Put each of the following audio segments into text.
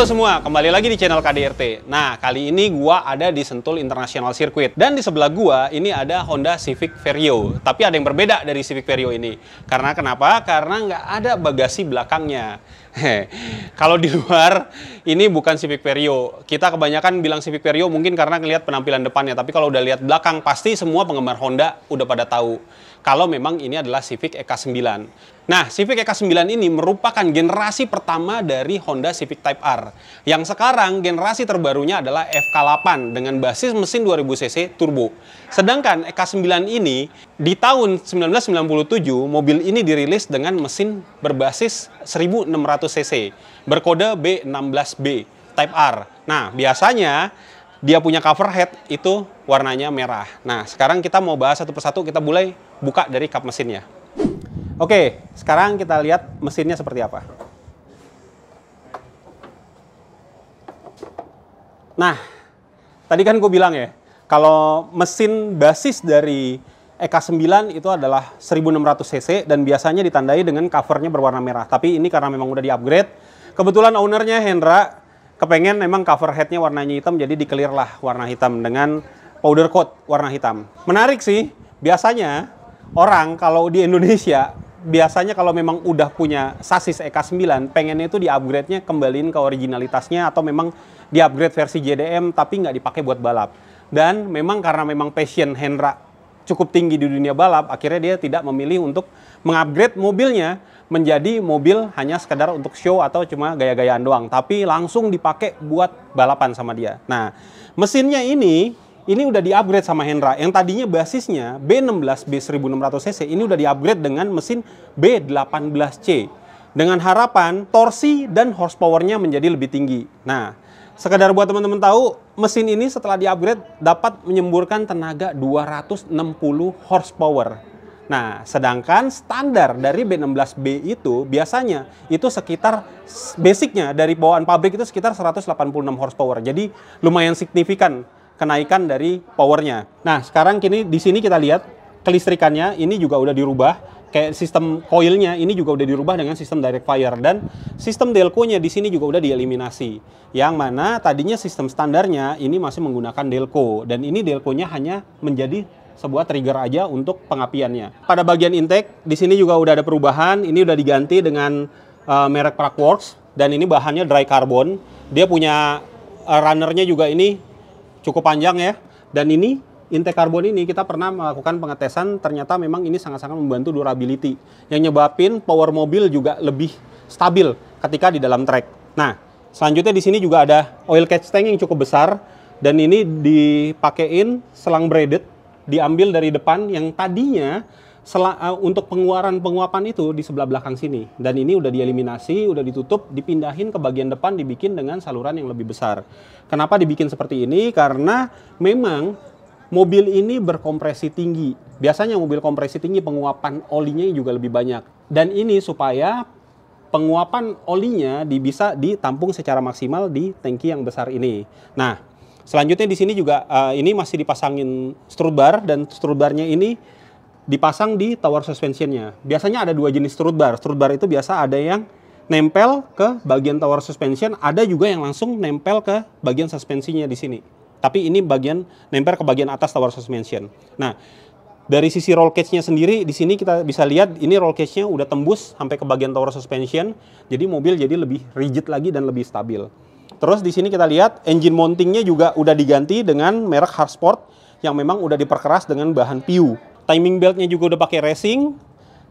Halo semua, kembali lagi di channel KDRT. Nah, kali ini gua ada di Sentul International Circuit. Dan di sebelah gua ini ada Honda Civic Vario. Tapi ada yang berbeda dari Civic Vario ini. Karena kenapa? Karena nggak ada bagasi belakangnya. Kalau di luar, ini bukan Civic Vario. Kita kebanyakan bilang Civic Vario mungkin karena ngelihat penampilan depannya. Tapi kalau udah lihat belakang, pasti semua penggemar Honda udah pada tahu kalau memang ini adalah Civic EK9. Nah, Civic EK9 ini merupakan generasi pertama dari Honda Civic Type R. Yang sekarang generasi terbarunya adalah FK8 dengan basis mesin 2000 cc turbo. Sedangkan EK9 ini di tahun 1997 mobil ini dirilis dengan mesin berbasis 1600 cc berkode B16B Type R. Nah, biasanya dia punya cover head itu warnanya merah. Nah, sekarang kita mau bahas satu persatu, kita mulai buka dari kap mesinnya. Oke, sekarang kita lihat mesinnya seperti apa. Nah, tadi kan gue bilang ya, kalau mesin basis dari EK9 itu adalah 1600 cc dan biasanya ditandai dengan covernya berwarna merah. Tapi ini karena memang udah di-upgrade. Kebetulan ownernya Hendra kepengen memang cover headnya warnanya hitam, jadi di-clear lah warna hitam dengan powder coat warna hitam. Menarik sih, biasanya orang kalau di Indonesia, biasanya kalau memang udah punya sasis EK9, pengennya itu di-upgrade-nya kembaliin ke originalitasnya atau memang di-upgrade versi JDM tapi nggak dipakai buat balap. Dan memang karena memang passion Hendra cukup tinggi di dunia balap, akhirnya dia tidak memilih untuk mengupgrade mobilnya menjadi mobil hanya sekedar untuk show atau cuma gaya-gayaan doang, tapi langsung dipakai buat balapan sama dia. Nah, mesinnya ini udah di-upgrade sama Hendra. Yang tadinya basisnya B16 B1600 cc, ini udah di-upgrade dengan mesin B18C. Dengan harapan torsi dan horsepower-nya menjadi lebih tinggi. Nah, sekedar buat teman-teman tahu, mesin ini setelah di-upgrade dapat menyemburkan tenaga 260 horsepower. Nah, sedangkan standar dari B16B itu biasanya itu sekitar basicnya dari bawaan pabrik itu sekitar 186 horsepower. Jadi lumayan signifikan kenaikan dari powernya. Nah, sekarang di sini kita lihat kelistrikannya ini juga udah dirubah. Kayak sistem coilnya ini juga udah dirubah dengan sistem direct fire, dan sistem delco-nya di sini juga udah dieliminasi. Yang mana tadinya sistem standarnya ini masih menggunakan delco, dan ini delco-nya hanya menjadi sebuah trigger aja untuk pengapiannya. Pada bagian intake di sini juga udah ada perubahan. Ini udah diganti dengan merek Praxworks, dan ini bahannya dry carbon. Dia punya runnernya juga ini cukup panjang ya. Dan ini intake karbon ini kita pernah melakukan pengetesan, ternyata memang ini sangat-sangat membantu durability, yang nyebabin power mobil juga lebih stabil ketika di dalam track. Nah, selanjutnya di sini juga ada oil catch tank yang cukup besar, dan ini dipakein selang braided, diambil dari depan yang tadinya untuk penguapan itu di sebelah belakang sini, dan ini udah dieliminasi, udah ditutup, dipindahin ke bagian depan, dibikin dengan saluran yang lebih besar. Kenapa dibikin seperti ini? Karena memang mobil ini berkompresi tinggi. Biasanya mobil kompresi tinggi penguapan olinya juga lebih banyak, dan ini supaya penguapan olinya bisa ditampung secara maksimal di tangki yang besar ini. Nah, selanjutnya di sini juga ini masih dipasangin strut bar, dan strut barnya ini dipasang di tower suspensionnya. Biasanya ada dua jenis strut bar. Strut bar itu biasa ada yang nempel ke bagian tower suspension, ada juga yang langsung nempel ke bagian suspensinya di sini. Tapi ini bagian nempel ke bagian atas tower suspension. Nah, dari sisi roll cage-nya sendiri di sini kita bisa lihat ini roll cage-nya udah tembus sampai ke bagian tower suspension. Jadi mobil jadi lebih rigid lagi dan lebih stabil. Terus di sini kita lihat engine mounting-nya juga udah diganti dengan merek Hardsport yang memang udah diperkeras dengan bahan PU. Timing belt-nya juga udah pakai racing.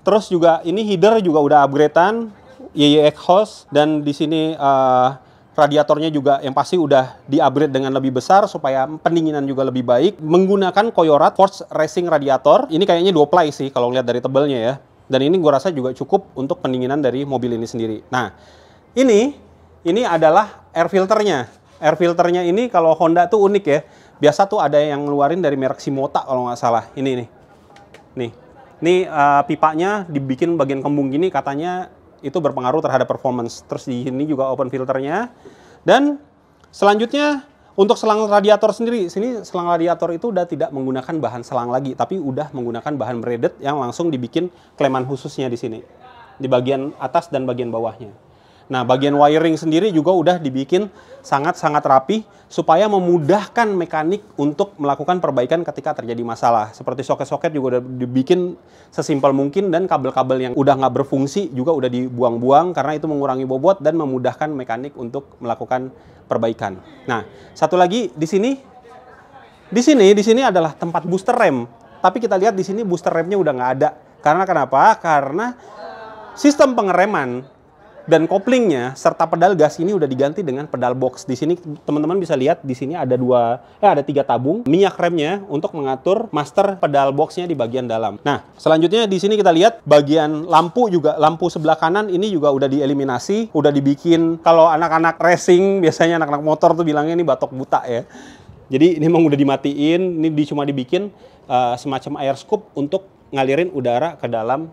Terus juga ini header juga udah upgrade-an, YY exhaust, dan di sini radiatornya juga yang pasti udah di-upgrade dengan lebih besar supaya pendinginan juga lebih baik. Menggunakan Koyorat Force Racing radiator. Ini kayaknya 2 ply sih kalau lihat dari tebelnya ya. Dan ini gua rasa juga cukup untuk pendinginan dari mobil ini sendiri. Nah, ini adalah air filternya. Air filternya ini kalau Honda tuh unik ya. Biasa tuh ada yang ngeluarin dari merek Shimota kalau nggak salah. Ini nih. Ini pipanya dibikin bagian kembung gini, katanya itu berpengaruh terhadap performance. Terus di sini juga open filternya. Dan selanjutnya untuk selang radiator sendiri, sini selang radiator itu udah tidak menggunakan bahan selang lagi, tapi udah menggunakan bahan braided yang langsung dibikin kleman khususnya di sini, di bagian atas dan bagian bawahnya. Nah, bagian wiring sendiri juga udah dibikin sangat-sangat rapi supaya memudahkan mekanik untuk melakukan perbaikan ketika terjadi masalah. Seperti soket-soket juga udah dibikin sesimpel mungkin dan kabel-kabel yang udah nggak berfungsi juga udah dibuang-buang karena itu mengurangi bobot dan memudahkan mekanik untuk melakukan perbaikan. Nah, satu lagi di sini adalah tempat booster rem. Tapi kita lihat di sini booster remnya udah nggak ada. Karena kenapa? Karena sistem pengereman dan koplingnya serta pedal gas ini udah diganti dengan pedal box. Di sini teman-teman bisa lihat di sini ada ada 3 tabung minyak remnya untuk mengatur master pedal boxnya di bagian dalam. Nah, selanjutnya di sini kita lihat bagian lampu juga, lampu sebelah kanan ini juga udah dieliminasi, udah dibikin. Kalau anak-anak racing biasanya anak-anak motor tuh bilangnya ini batok buta ya. Jadi ini memang udah dimatiin, ini cuma dibikin semacam air scoop untuk ngalirin udara ke dalam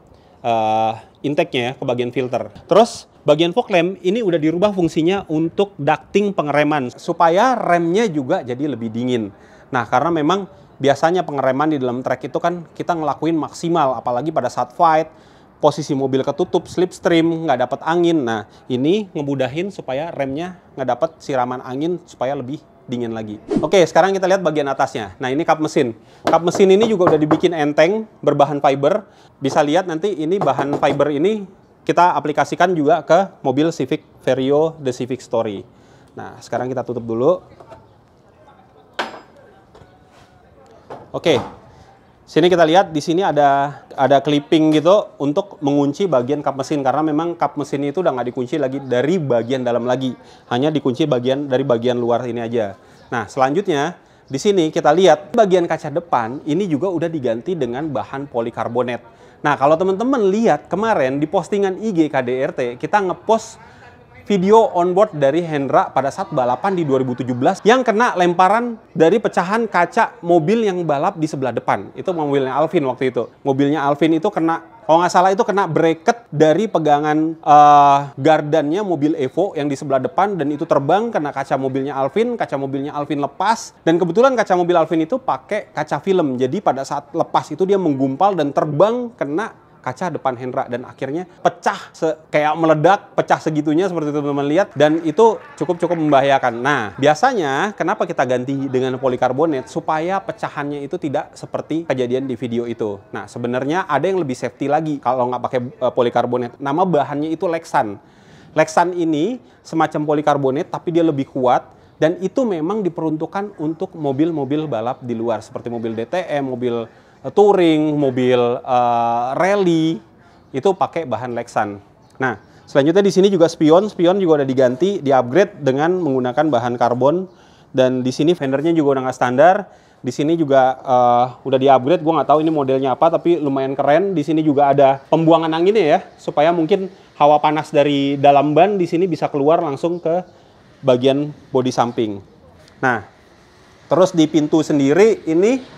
intake-nya ya, ke bagian filter. Terus bagian fog lamp ini udah dirubah fungsinya untuk ducting pengereman supaya remnya juga jadi lebih dingin. Nah, karena memang biasanya pengereman di dalam trek itu kan kita ngelakuin maksimal, apalagi pada saat fight, posisi mobil ketutup, slipstream, nggak dapat angin. Nah, ini ngemudahin supaya remnya nggak dapat siraman angin supaya lebih dingin lagi. Oke, sekarang kita lihat bagian atasnya. Nah, ini kap mesin. Kap mesin ini juga udah dibikin enteng, berbahan fiber. Bisa lihat nanti ini bahan fiber ini kita aplikasikan juga ke mobil Civic Vario The Civic Story. Nah, sekarang kita tutup dulu. Oke. Sini kita lihat di sini ada clipping gitu untuk mengunci bagian kap mesin karena memang kap mesin itu udah nggak dikunci lagi dari bagian dalam lagi, hanya dikunci dari bagian luar ini aja. Nah, selanjutnya di sini kita lihat bagian kaca depan ini juga udah diganti dengan bahan polikarbonat. Nah, kalau teman-teman lihat kemarin di postingan IG KDRT kita ngepost video onboard dari Hendra pada saat balapan di 2017 yang kena lemparan dari pecahan kaca mobil yang balap di sebelah depan. Itu mobilnya Alvin waktu itu. Mobilnya Alvin itu kena, kalau nggak salah itu kena bracket dari pegangan gardannya mobil Evo yang di sebelah depan dan itu terbang kena kaca mobilnya Alvin lepas dan kebetulan kaca mobil Alvin itu pakai kaca film. Jadi pada saat lepas itu dia menggumpal dan terbang kena kaca depan Hendra dan akhirnya pecah kayak meledak, pecah segitunya seperti itu teman-teman lihat dan itu cukup membahayakan. Nah, biasanya kenapa kita ganti dengan polikarbonat supaya pecahannya itu tidak seperti kejadian di video itu. Nah, sebenarnya ada yang lebih safety lagi kalau nggak pakai polikarbonat. Nama bahannya itu Lexan. Lexan ini semacam polikarbonat tapi dia lebih kuat dan itu memang diperuntukkan untuk mobil-mobil balap di luar seperti mobil DTM, mobil touring, mobil rally itu pakai bahan Lexan. Nah, selanjutnya di sini juga spion juga udah diganti, di-upgrade dengan menggunakan bahan karbon dan di sini fendernya juga udah nggak standar. Di sini juga udah di-upgrade, gue nggak tahu ini modelnya apa tapi lumayan keren. Di sini juga ada pembuangan anginnya ya, supaya mungkin hawa panas dari dalam ban di sini bisa keluar langsung ke bagian bodi samping. Nah, terus di pintu sendiri ini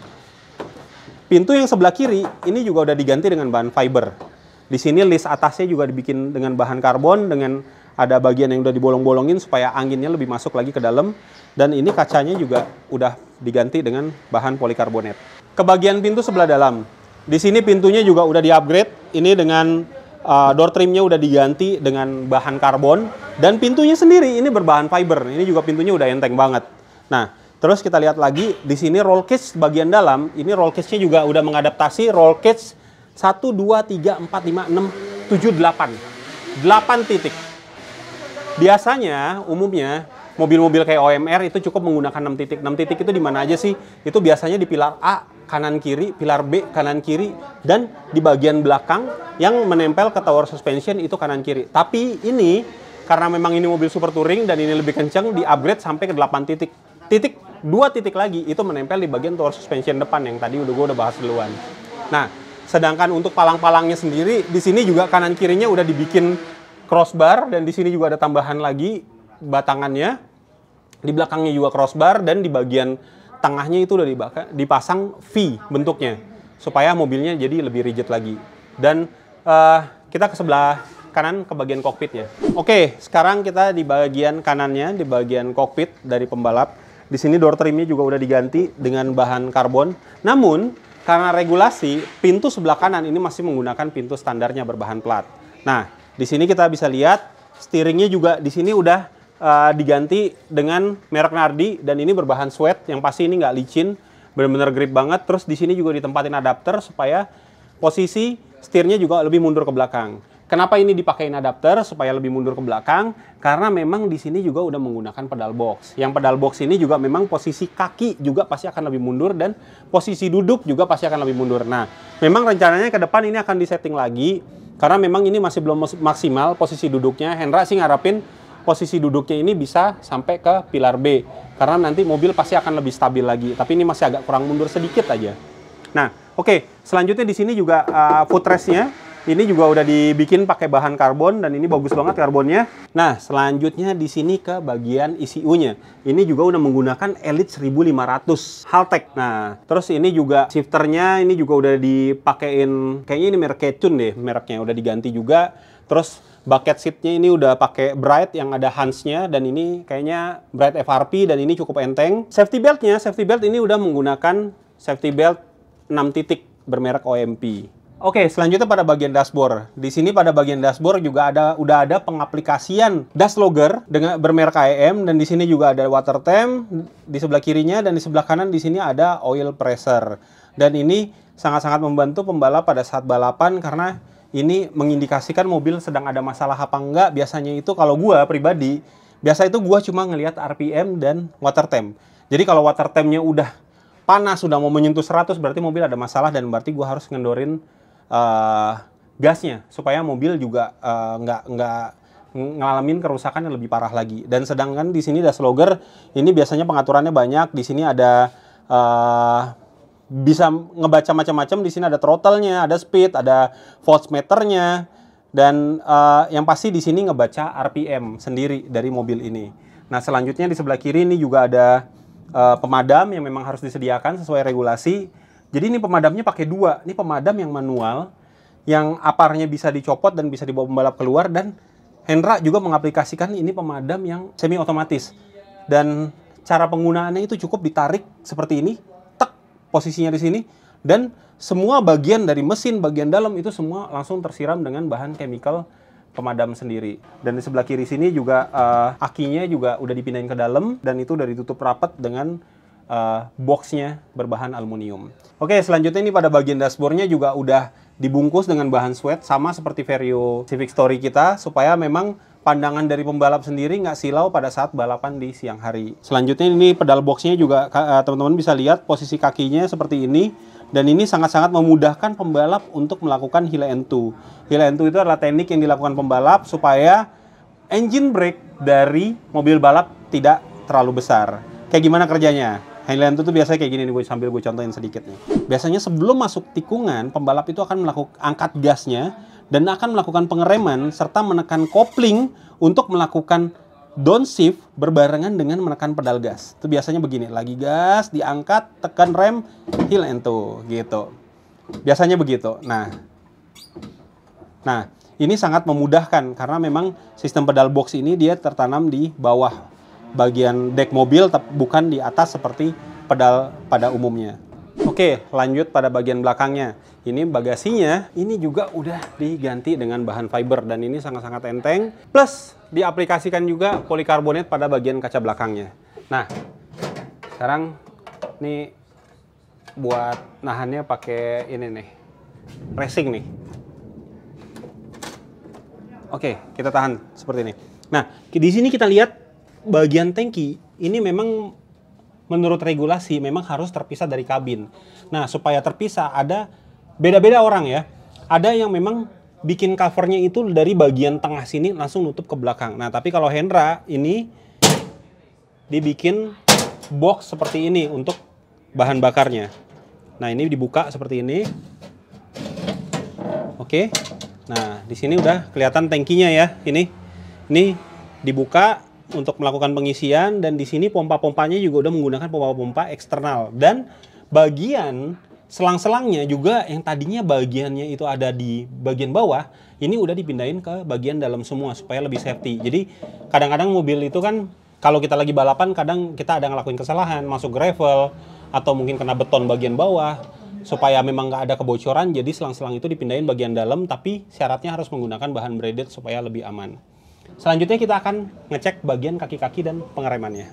pintu yang sebelah kiri ini juga udah diganti dengan bahan fiber. Di sini list atasnya juga dibikin dengan bahan karbon dengan ada bagian yang udah dibolong-bolongin supaya anginnya lebih masuk lagi ke dalam dan ini kacanya juga udah diganti dengan bahan polikarbonat. Ke bagian pintu sebelah dalam. Di sini pintunya juga udah di-upgrade. Ini dengan door trimnya udah diganti dengan bahan karbon dan pintunya sendiri ini berbahan fiber. Ini juga pintunya udah enteng banget. Nah, terus kita lihat lagi di sini roll cage bagian dalam, ini roll cage-nya juga udah mengadaptasi roll cage 1 2 3 4 5 6 7 8. 8 titik. Biasanya umumnya mobil-mobil kayak OMR itu cukup menggunakan 6 titik. 6 titik itu di mana aja sih? Itu biasanya di pilar A kanan kiri, pilar B kanan kiri dan di bagian belakang yang menempel ke tower suspension itu kanan kiri. Tapi ini karena memang ini mobil super touring dan ini lebih kencang di-upgrade sampai ke 8 titik. 2 titik lagi itu menempel di bagian tower suspension depan yang tadi gue udah bahas duluan. Nah, sedangkan untuk palang-palangnya sendiri di sini juga kanan kirinya udah dibikin crossbar dan di sini juga ada tambahan lagi batangannya. Di belakangnya juga crossbar dan di bagian tengahnya itu udah dipasang V bentuknya supaya mobilnya jadi lebih rigid lagi. Dan kita ke sebelah kanan ke bagian kokpitnya. Oke, sekarang kita di bagian kanannya, di bagian kokpit dari pembalap. Di sini door trimnya juga udah diganti dengan bahan karbon. Namun, karena regulasi, pintu sebelah kanan ini masih menggunakan pintu standarnya berbahan plat. Nah, di sini kita bisa lihat Steeringnya juga di sini udah diganti dengan merek Nardi dan ini berbahan suede yang pasti ini nggak licin, benar-benar grip banget. Terus di sini juga ditempatin adapter supaya posisi setirnya juga lebih mundur ke belakang. Kenapa ini dipakein adapter supaya lebih mundur ke belakang? Karena memang di sini juga udah menggunakan pedal box. Yang pedal box ini juga memang posisi kaki juga pasti akan lebih mundur dan posisi duduk juga pasti akan lebih mundur. Nah, memang rencananya ke depan ini akan disetting lagi karena memang ini masih belum maksimal posisi duduknya. Hendra sih ngarapin posisi duduknya ini bisa sampai ke pilar B karena nanti mobil pasti akan lebih stabil lagi. Tapi ini masih agak kurang mundur sedikit aja. Nah, oke, selanjutnya di sini juga footrestnya. Ini juga udah dibikin pakai bahan karbon dan ini bagus banget karbonnya. Nah, selanjutnya di sini ke bagian ECU-nya. Ini juga udah menggunakan Elite 1500 Haltech. Nah, terus ini juga shifternya ini juga udah dipakein, kayaknya ini merek Ketun deh, mereknya udah diganti juga. Terus bucket seatnya ini udah pakai Bright yang ada Hans-nya dan ini kayaknya Bright FRP dan ini cukup enteng. Safety belt ini udah menggunakan safety belt 6 titik bermerek OMP. Oke, selanjutnya pada bagian dashboard. Di sini pada bagian dashboard juga udah ada pengaplikasian dash logger dengan bermerek AEM dan di sini juga ada water temp di sebelah kirinya dan di sebelah kanan di sini ada oil pressure. Dan ini sangat-sangat membantu pembalap pada saat balapan karena ini mengindikasikan mobil sedang ada masalah apa enggak. Biasanya itu kalau gua pribadi, biasa itu gua cuma ngelihat RPM dan water temp. Jadi kalau water tempnya udah panas, sudah mau menyentuh 100 berarti mobil ada masalah dan berarti gua harus ngendorin gasnya supaya mobil juga nggak ngalamin kerusakan yang lebih parah lagi. Dan sedangkan di sini dash logger ini biasanya pengaturannya banyak. Di sini ada bisa ngebaca macam-macam. Di sini ada throttle-nya, ada speed, ada voltmeternya, dan yang pasti di sini ngebaca RPM sendiri dari mobil ini. Nah, selanjutnya di sebelah kiri ini juga ada pemadam yang memang harus disediakan sesuai regulasi. Jadi ini pemadamnya pakai dua. Ini pemadam yang manual, yang aparnya bisa dicopot dan bisa dibawa pembalap keluar. Dan Hendra juga mengaplikasikan ini pemadam yang semi otomatis. Dan cara penggunaannya itu cukup ditarik seperti ini, tek posisinya di sini. Dan semua bagian dari mesin, bagian dalam itu semua langsung tersiram dengan bahan chemical pemadam sendiri. Dan di sebelah kiri sini juga akinya juga udah dipindahin ke dalam dan itu udah ditutup rapat dengan boxnya berbahan aluminium. Oke, selanjutnya ini pada bagian dashboardnya juga udah dibungkus dengan bahan suede sama seperti Vario Civic Story kita supaya memang pandangan dari pembalap sendiri nggak silau pada saat balapan di siang hari. Selanjutnya ini pedal boxnya juga teman-teman bisa lihat posisi kakinya seperti ini dan ini sangat-sangat memudahkan pembalap untuk melakukan hill and two. Hill and two itu adalah teknik yang dilakukan pembalap supaya engine brake dari mobil balap tidak terlalu besar. Kayak gimana kerjanya? Highland itu biasanya kayak gini nih, sambil gue contohin sedikit nih. Biasanya sebelum masuk tikungan, pembalap itu akan angkat gasnya dan akan melakukan pengereman serta menekan kopling untuk melakukan downshift berbarengan dengan menekan pedal gas. Itu biasanya begini, lagi gas, diangkat, tekan rem, hill and toe, gitu. Biasanya begitu. Nah, ini sangat memudahkan karena memang sistem pedal box ini dia tertanam di bawah bagian deck mobil, bukan di atas seperti pedal pada umumnya. Oke, lanjut pada bagian belakangnya. Ini bagasinya, ini juga udah diganti dengan bahan fiber dan ini sangat-sangat enteng. Plus, diaplikasikan juga polikarbonat pada bagian kaca belakangnya. Nah, sekarang ini buat nahannya pakai ini nih, racing nih. Oke, kita tahan seperti ini. Nah, di sini kita lihat bagian tangki ini memang menurut regulasi memang harus terpisah dari kabin. Nah, supaya terpisah ada beda-beda orang ya. Ada yang memang bikin covernya itu dari bagian tengah sini langsung nutup ke belakang. Nah, tapi kalau Hendra ini dibikin box seperti ini untuk bahan bakarnya. Nah, ini dibuka seperti ini. Oke. Nah, di sini udah kelihatan tangkinya ya. Ini dibuka untuk melakukan pengisian dan di sini pompa-pompanya juga udah menggunakan pompa-pompa eksternal dan bagian selang-selangnya juga yang tadinya bagiannya itu ada di bagian bawah ini udah dipindahin ke bagian dalam semua supaya lebih safety. Jadi kadang-kadang mobil itu kan kalau kita lagi balapan kadang kita ada ngelakuin kesalahan masuk gravel atau mungkin kena beton bagian bawah supaya memang nggak ada kebocoran jadi selang-selang itu dipindahin bagian dalam tapi syaratnya harus menggunakan bahan braided supaya lebih aman. Selanjutnya kita akan ngecek bagian kaki-kaki dan pengeremannya.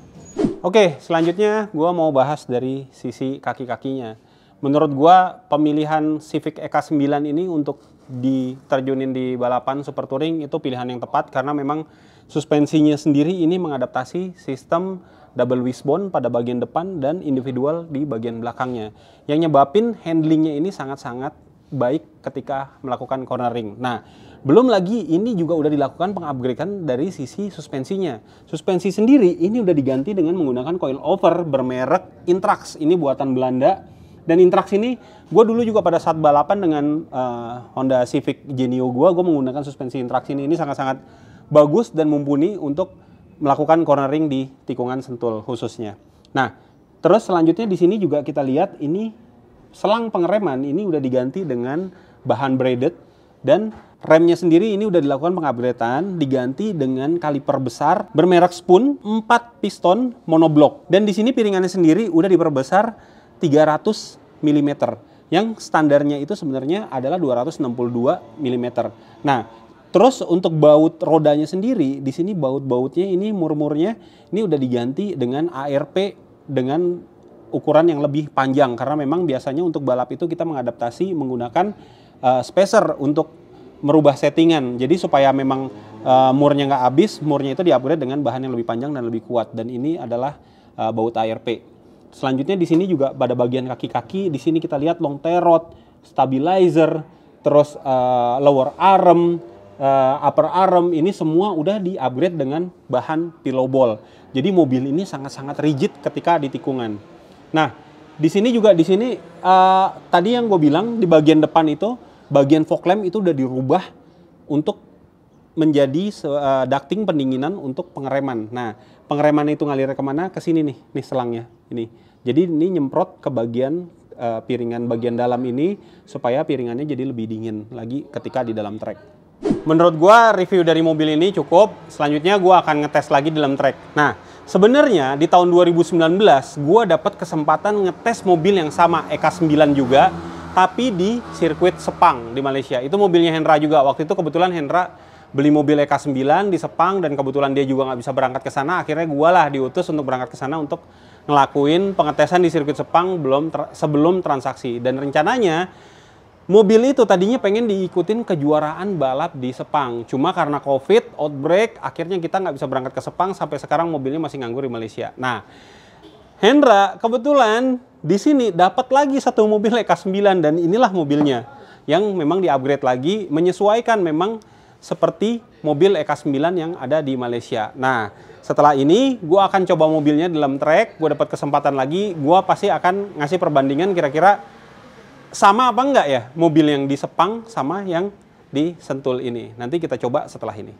Oke, selanjutnya gua mau bahas dari sisi kaki-kakinya. Menurut gua pemilihan Civic EK9 ini untuk diterjunin di balapan Super Touring itu pilihan yang tepat karena memang suspensinya sendiri ini mengadaptasi sistem double wishbone pada bagian depan dan individual di bagian belakangnya. Yang nyebabin handlingnya ini sangat-sangat baik ketika melakukan cornering. Nah, belum lagi ini juga udah dilakukan pengupgradean dari sisi suspensinya. Suspensi sendiri ini udah diganti dengan menggunakan coil over bermerek Intrax. Ini buatan Belanda. Dan Intrax ini, gue dulu juga pada saat balapan dengan Honda Civic Genio gue menggunakan suspensi Intrax ini. Ini sangat-sangat bagus dan mumpuni untuk melakukan cornering di tikungan sentul khususnya. Nah, terus selanjutnya di sini juga kita lihat ini selang pengereman ini udah diganti dengan bahan braided dan remnya sendiri ini udah dilakukan pengupgradean, diganti dengan kaliper besar bermerek Spoon 4 piston monoblock. Dan di sini piringannya sendiri udah diperbesar 300 mm. Yang standarnya itu sebenarnya adalah 262 mm. Nah, terus untuk baut rodanya sendiri, di sini baut-bautnya ini murmurnya ini udah diganti dengan ARP dengan ukuran yang lebih panjang karena memang biasanya untuk balap itu kita mengadaptasi menggunakan spacer untuk merubah settingan. Jadi supaya memang murnya nggak habis, murnya itu di-upgrade dengan bahan yang lebih panjang dan lebih kuat. Dan ini adalah baut ARP. Selanjutnya di sini juga pada bagian kaki-kaki, di sini kita lihat long tail rod, stabilizer, terus lower arm, upper arm, ini semua udah di-upgrade dengan bahan pillow ball. Jadi mobil ini sangat-sangat rigid ketika di tikungan. Nah, di sini juga tadi yang gue bilang di bagian depan itu, bagian fog lamp itu udah dirubah untuk menjadi ducting pendinginan untuk pengereman. Nah, pengereman itu ngalir kemana? Ke sini nih selangnya. Ini. Jadi ini nyemprot ke bagian piringan bagian dalam ini supaya piringannya jadi lebih dingin lagi ketika di dalam trek. Menurut gua review dari mobil ini cukup. Selanjutnya gua akan ngetes lagi di dalam trek. Nah, sebenarnya di tahun 2019 gua dapat kesempatan ngetes mobil yang sama EK9 juga, tapi di sirkuit Sepang di Malaysia. Itu mobilnya Hendra juga. Waktu itu kebetulan Hendra beli mobil EK9 di Sepang dan kebetulan dia juga nggak bisa berangkat ke sana. Akhirnya gue lah diutus untuk berangkat ke sana untuk ngelakuin pengetesan di sirkuit Sepang sebelum transaksi. Dan rencananya mobil itu tadinya pengen diikutin kejuaraan balap di Sepang. Cuma karena COVID, outbreak, akhirnya kita nggak bisa berangkat ke Sepang. Sampai sekarang mobilnya masih nganggur di Malaysia. Nah, Hendra kebetulan di sini dapat lagi satu mobil EK9 dan inilah mobilnya yang memang di-upgrade lagi menyesuaikan memang seperti mobil EK9 yang ada di Malaysia. Nah, setelah ini gue akan coba mobilnya dalam trek, gue dapat kesempatan lagi, gue pasti akan ngasih perbandingan kira-kira sama apa enggak ya mobil yang di Sepang sama yang di Sentul ini. Nanti kita coba setelah ini.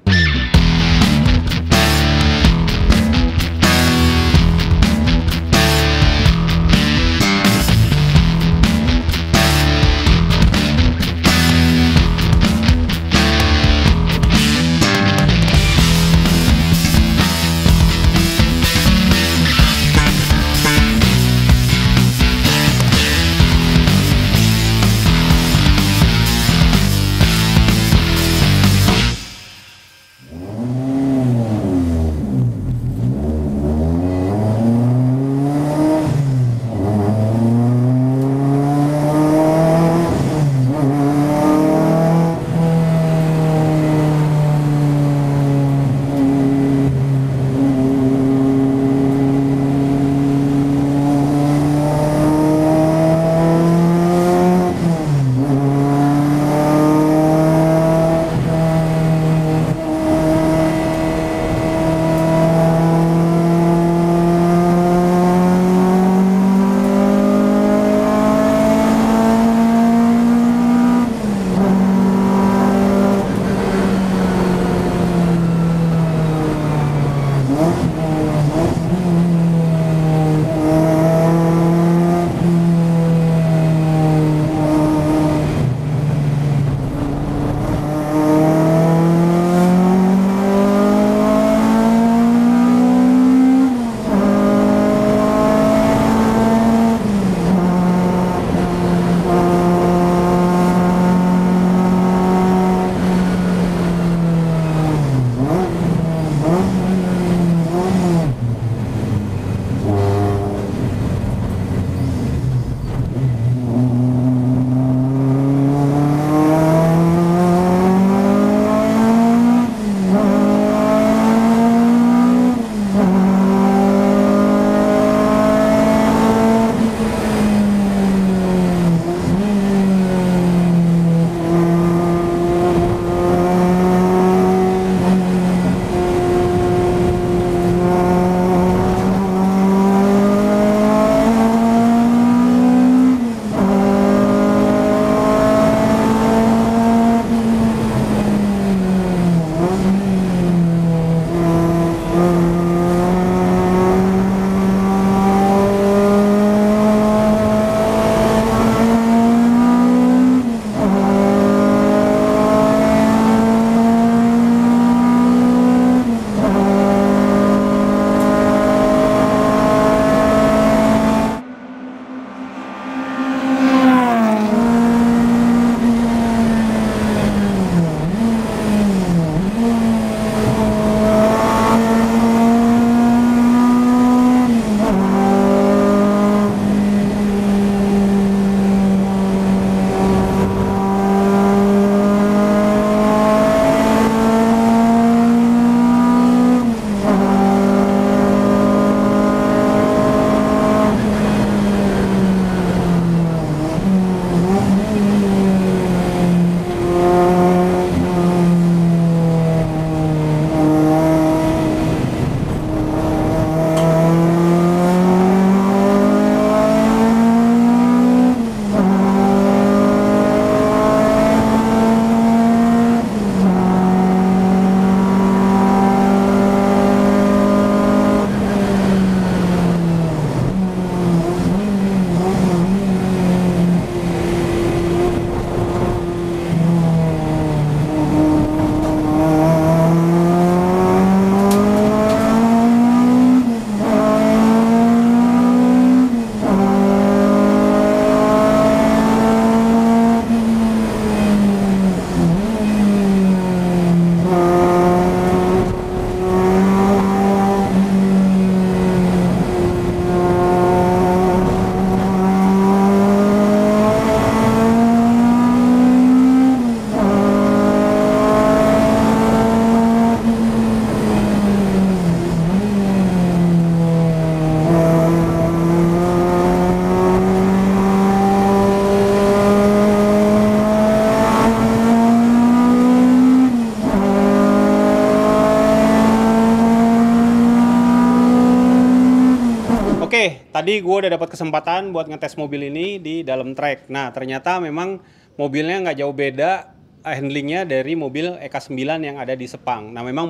tadi gue udah dapat kesempatan buat ngetes mobil ini di dalam track. Nah, ternyata memang mobilnya nggak jauh beda handlingnya dari mobil EK9 yang ada di Sepang. Nah, memang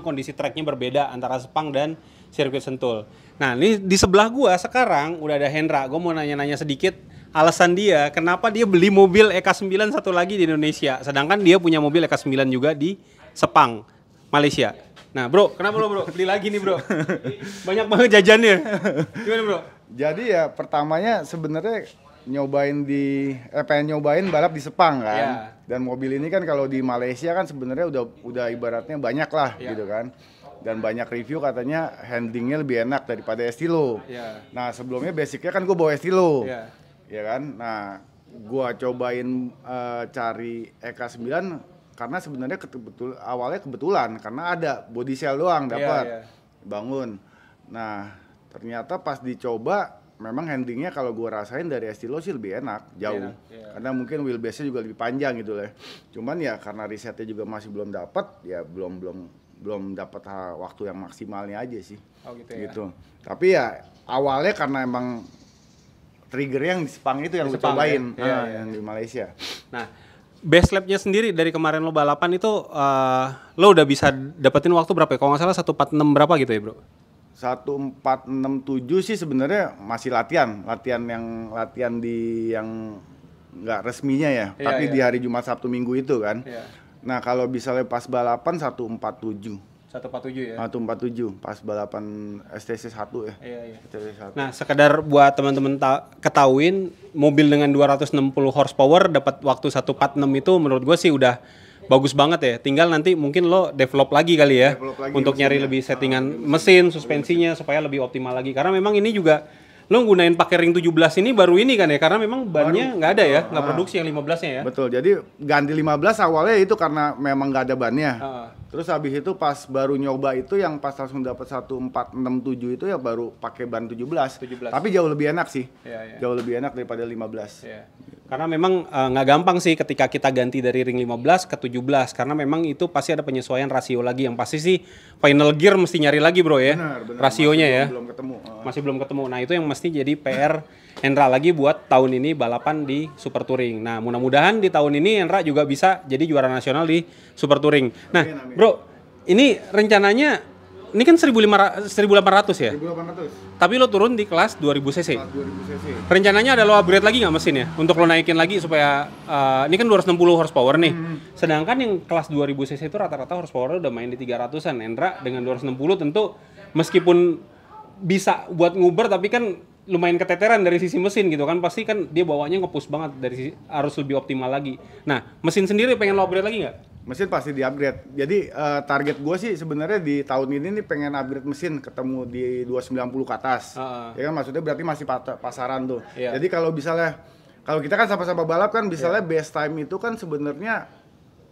kondisi tracknya berbeda antara Sepang dan sirkuit Sentul. Nah, ini di sebelah gue sekarang udah ada Hendra. Gue mau nanya-nanya sedikit alasan dia kenapa dia beli mobil EK9 satu lagi di Indonesia, sedangkan dia punya mobil EK9 juga di Sepang, Malaysia. Nah, bro, kenapa lo bro beli lagi nih bro? Banyak banget jajannya. Gimana bro? Jadi ya pertamanya sebenarnya pengen nyobain balap di Sepang kan. Yeah. Dan mobil ini kan kalau di Malaysia kan sebenarnya udah ibaratnya banyak lah gitu kan. Dan banyak review katanya handlingnya lebih enak daripada Estilo. Yeah. Nah sebelumnya basicnya kan gue bawa Estilo, Yeah. ya kan. Nah gue cobain cari EK9 karena sebenarnya awalnya kebetulan karena ada body cell doang dapat bangun. Nah ternyata pas dicoba memang handlingnya kalau gue rasain dari Estilo sih lebih enak jauh. Karena mungkin wheelbase-nya juga lebih panjang gitu lah. Cuman ya karena risetnya juga masih belum dapat, ya belum dapat waktu yang maksimalnya aja sih. Oh gitu ya. Gitu. Tapi ya awalnya karena emang trigger yang di Sepang itu yang gue cobain, yang di Malaysia. Nah, base lap-nya sendiri dari kemarin lo balapan itu lo udah bisa dapetin waktu berapa ya? Kalau nggak salah 146 berapa gitu ya bro? 1467 sih sebenarnya masih latihan yang nggak resminya ya, tapi di hari Jumat Sabtu Minggu itu kan. Nah kalau bisa pas balapan 147 147 ya? 147 pas balapan STC 1 ya. STC 1. Nah sekedar buat teman-teman ketahuin, mobil dengan 260 horsepower dapat waktu 146 itu menurut gue sih udah bagus banget ya. Tinggal nanti mungkin lo develop lagi kali ya untuk nyari lebih settingan mesin, suspensinya supaya lebih optimal lagi. Karena memang ini juga lo gunain pakai ring 17 ini baru ini kan ya, karena memang bannya nggak ada ya, nggak produksi yang 15-nya ya. Betul, jadi ganti 15 awalnya itu karena memang nggak ada bannya. Terus habis itu pas baru nyoba itu yang pas langsung dapat 1467 itu ya baru pakai ban 17. Tapi jauh lebih enak sih, jauh lebih enak daripada 15. Karena memang nggak gampang sih ketika kita ganti dari ring 15 ke 17, karena memang itu pasti ada penyesuaian rasio lagi, yang pasti sih final gear mesti nyari lagi bro ya. Benar, rasionya masih ya belum ketemu. Masih belum ketemu. Nah itu yang mesti jadi PR Hendra lagi buat tahun ini balapan di Super Touring. Nah mudah-mudahan di tahun ini Hendra juga bisa jadi juara nasional di Super Touring. Nah amin. Bro, ini rencananya ini kan 1800 ya? 1800. Tapi lo turun di kelas 2000 cc. Kelas 2000 cc. Rencananya ada lo upgrade lagi nggak mesinnya? Untuk lo naikin lagi supaya ini kan 260 horsepower nih. Sedangkan yang kelas 2000 cc itu rata-rata horsepower udah main di 300-an. Hendra dengan 260 tentu meskipun bisa buat nguber tapi kan lumayan keteteran dari sisi mesin gitu kan. Pasti kan dia bawanya nge-push banget dari sisi, harus lebih optimal lagi. Nah, mesin sendiri pengen lo upgrade lagi nggak? Mesin pasti di-upgrade. Jadi target gue sih sebenarnya di tahun ini nih pengen upgrade mesin ketemu di 290 ke atas. Ya kan maksudnya berarti masih pasaran tuh. Jadi kalau kita kan sama-sama balap kan misalnya base time itu kan sebenarnya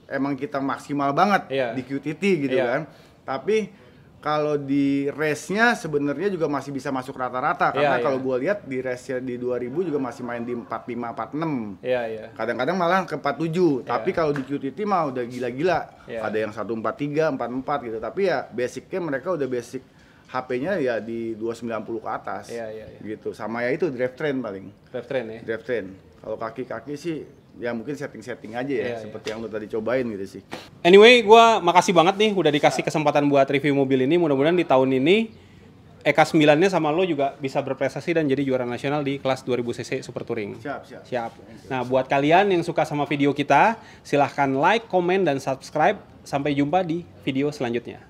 emang kita maksimal banget di QTT gitu kan. Tapi kalau di race-nya sebenarnya juga masih bisa masuk rata-rata karena kalau gue lihat di race-nya di 2000 juga masih main di 45 46. Kadang-kadang malah ke 47. Tapi kalau di QTT mah udah gila-gila. Ada yang 143, 44 gitu. Tapi ya basicnya mereka udah basic HP-nya ya di 290 ke atas. Gitu. Sama ya itu drivetrain paling. Drivetrain. Kalau kaki-kaki sih ya mungkin setting-setting aja ya, seperti yang lo tadi cobain gitu sih. Anyway, gue makasih banget nih udah dikasih kesempatan buat review mobil ini. Mudah-mudahan di tahun ini EK9-nya sama lo juga bisa berprestasi dan jadi juara nasional di kelas 2000 cc Super Touring. Siap. Nah, buat kalian yang suka sama video kita, silahkan like, komen, dan subscribe. Sampai jumpa di video selanjutnya.